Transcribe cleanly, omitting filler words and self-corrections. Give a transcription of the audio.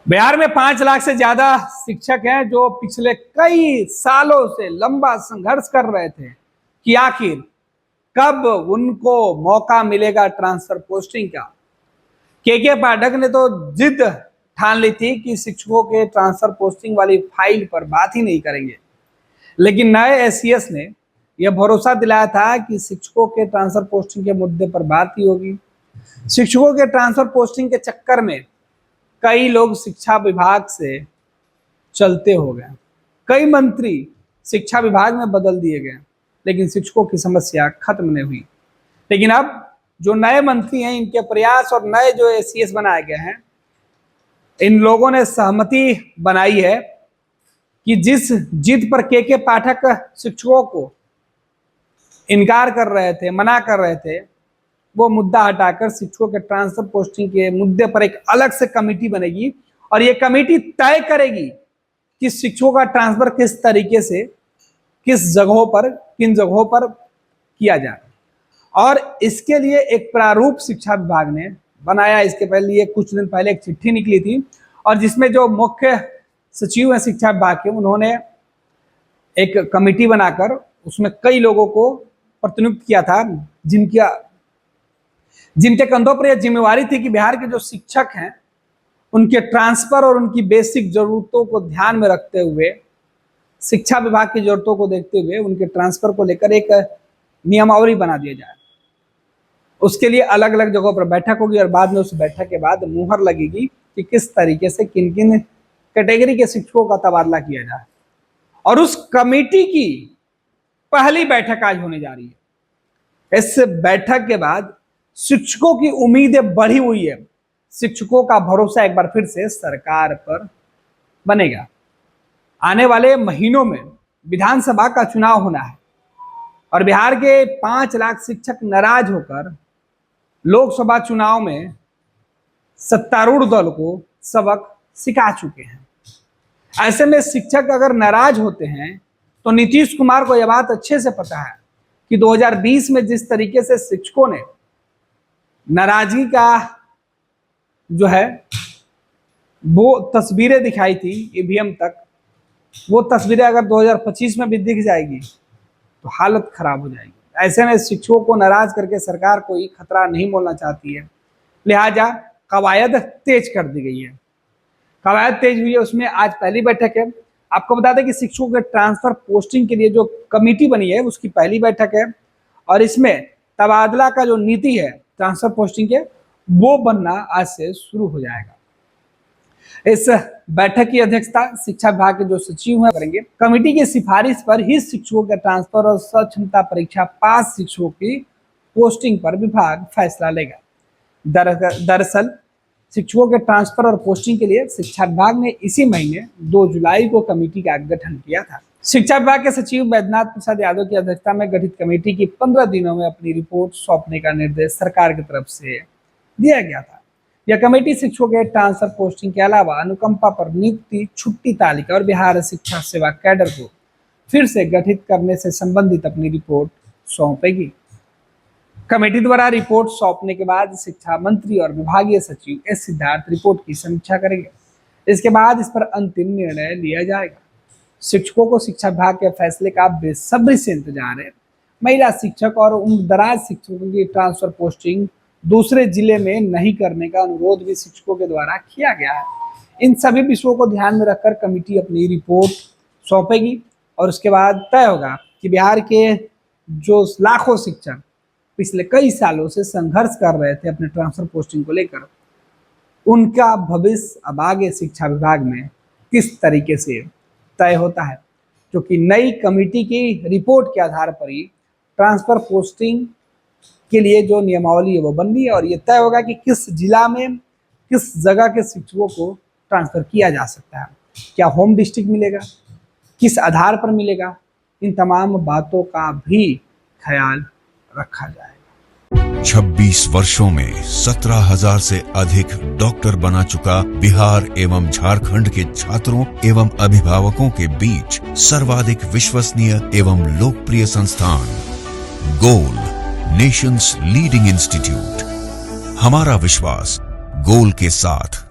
बिहार में 5 लाख से ज्यादा शिक्षक हैं जो पिछले कई सालों से लंबा संघर्ष कर रहे थे कि आखिर कब उनको मौका मिलेगा ट्रांसफर पोस्टिंग का। के पाठक ने तो जिद ठान ली थी कि शिक्षकों के ट्रांसफर पोस्टिंग वाली फाइल पर बात ही नहीं करेंगे, लेकिन नए एसीएस ने यह भरोसा दिलाया था कि शिक्षकों के ट्रांसफर पोस्टिंग के मुद्दे पर बात ही होगी। शिक्षकों के ट्रांसफर पोस्टिंग के चक्कर में कई लोग शिक्षा विभाग से चलते हो गए, कई मंत्री शिक्षा विभाग में बदल दिए गए, लेकिन शिक्षकों की समस्या खत्म नहीं हुई। लेकिन अब जो नए मंत्री हैं, इनके प्रयास और नए जो एसीएस बनाए गए हैं, इन लोगों ने सहमति बनाई है कि जिस जिद पर के पाठक शिक्षकों को इनकार कर रहे थे, मना कर रहे थे, वो मुद्दा हटाकर शिक्षकों के ट्रांसफर पोस्टिंग के मुद्दे पर एक अलग से कमेटी बनेगी और ये कमेटी तय करेगी कि शिक्षकों का ट्रांसफर किस तरीके से, किस जगहों पर, किन जगहों पर किया जाए। और इसके लिए एक प्रारूप शिक्षा विभाग ने बनाया। इसके पहले ये कुछ दिन पहले एक चिट्ठी निकली थी और जिसमें जो मुख्य सचिव हैं शिक्षा विभाग के, उन्होंने एक कमेटी बनाकर उसमें कई लोगों को प्रतिनियुक्त किया था, जिनके कंधों पर यह जिम्मेवारी थी कि बिहार के जो शिक्षक हैं उनके ट्रांसफर और उनकी बेसिक जरूरतों को ध्यान में रखते हुए, शिक्षा विभाग की जरूरतों को देखते हुए उनके ट्रांसफर को लेकर एक नियमावली बना दिया जाए। उसके लिए अलग अलग जगहों पर बैठक होगी और बाद में उस बैठक के बाद मुहर लगेगी कि किस तरीके से किन किन कैटेगरी के शिक्षकों का तबादला किया जाए। और उस कमेटी की पहली बैठक आज होने जा रही है। इस बैठक के बाद शिक्षकों की उम्मीदें बढ़ी हुई है, शिक्षकों का भरोसा एक बार फिर से सरकार पर बनेगा। आने वाले महीनों में विधानसभा का चुनाव होना है और बिहार के 5 लाख शिक्षक नाराज होकर लोकसभा चुनाव में सत्तारूढ़ दल को सबक सिखा चुके हैं। ऐसे में शिक्षक अगर नाराज होते हैं तो नीतीश कुमार को यह बात अच्छे से पता है कि 2020 में जिस तरीके से शिक्षकों ने नाराजगी का जो है वो तस्वीरें दिखाई थी ईवीएम तक, वो तस्वीरें अगर 2025 में भी दिख जाएगी तो हालत खराब हो जाएगी। ऐसे में शिक्षकों को नाराज करके सरकार कोई खतरा नहीं मोलना चाहती है, लिहाजा कवायद तेज कर दी गई है। कवायद तेज हुई है, उसमें आज पहली बैठक है। आपको बता दें कि शिक्षकों के ट्रांसफर पोस्टिंग के लिए जो कमेटी बनी है उसकी पहली बैठक है और इसमें तबादला का जो नीति है ट्रांसफर पोस्टिंग के, वो बनना आज से शुरू हो जाएगा। इस बैठक की अध्यक्षता शिक्षा विभाग के जो सचिव हैं करेंगे। कमेटी की सिफारिश पर ही शिक्षकों के ट्रांसफर और सक्षमता परीक्षा पास शिक्षकों की पोस्टिंग पर विभाग फैसला लेगा। दरअसल शिक्षकों के ट्रांसफर और पोस्टिंग के लिए शिक्षा विभाग ने इसी महीने 2 जुलाई को कमेटी का गठन किया था। शिक्षा विभाग के सचिव वैद्यनाथ प्रसाद यादव की अध्यक्षता में गठित कमेटी की 15 दिनों में अपनी रिपोर्ट सौंपने का निर्देश सरकार की तरफ से दिया गया था। यह कमेटी शिक्षकों के ट्रांसफर पोस्टिंग के अलावा अनुकंपा पर नियुक्ति, छुट्टी तालिका और बिहार शिक्षा सेवा कैडर को फिर से गठित करने से संबंधित अपनी रिपोर्ट सौंपेगी। कमेटी द्वारा रिपोर्ट सौंपने के बाद शिक्षा मंत्री और विभागीय सचिव एस सिद्धार्थ रिपोर्ट की समीक्षा करेंगे। इसके बाद इस पर अंतिम निर्णय लिया जाएगा। शिक्षकों को शिक्षा विभाग के फैसले का बेसब्री से इंतजार है। महिला शिक्षक और उम्रदराज शिक्षकों की ट्रांसफर पोस्टिंग दूसरे जिले में नहीं करने का अनुरोध भी शिक्षकों के द्वारा किया गया है। इन सभी विषयों को ध्यान में रखकर कमेटी अपनी रिपोर्ट सौंपेगी और उसके बाद तय होगा कि बिहार के जो लाखों शिक्षक पिछले कई सालों से संघर्ष कर रहे थे अपने ट्रांसफर पोस्टिंग को लेकर, उनका भविष्य अब आगे शिक्षा विभाग में किस तरीके से तय होता है, क्योंकि नई कमेटी की रिपोर्ट के आधार पर ही ट्रांसफर पोस्टिंग के लिए जो नियमावली है वो बन रही है और ये तय होगा कि किस जिला में किस जगह के शिक्षकों को ट्रांसफर किया जा सकता है, क्या होम डिस्ट्रिक्ट मिलेगा, किस आधार पर मिलेगा, इन तमाम बातों का भी ख्याल रखा जाएगा। 26 वर्षों में 17,000 से अधिक डॉक्टर बना चुका बिहार एवं झारखंड के छात्रों एवं अभिभावकों के बीच सर्वाधिक विश्वसनीय एवं लोकप्रिय संस्थान गोल, नेशंस लीडिंग इंस्टीट्यूट। हमारा विश्वास गोल के साथ।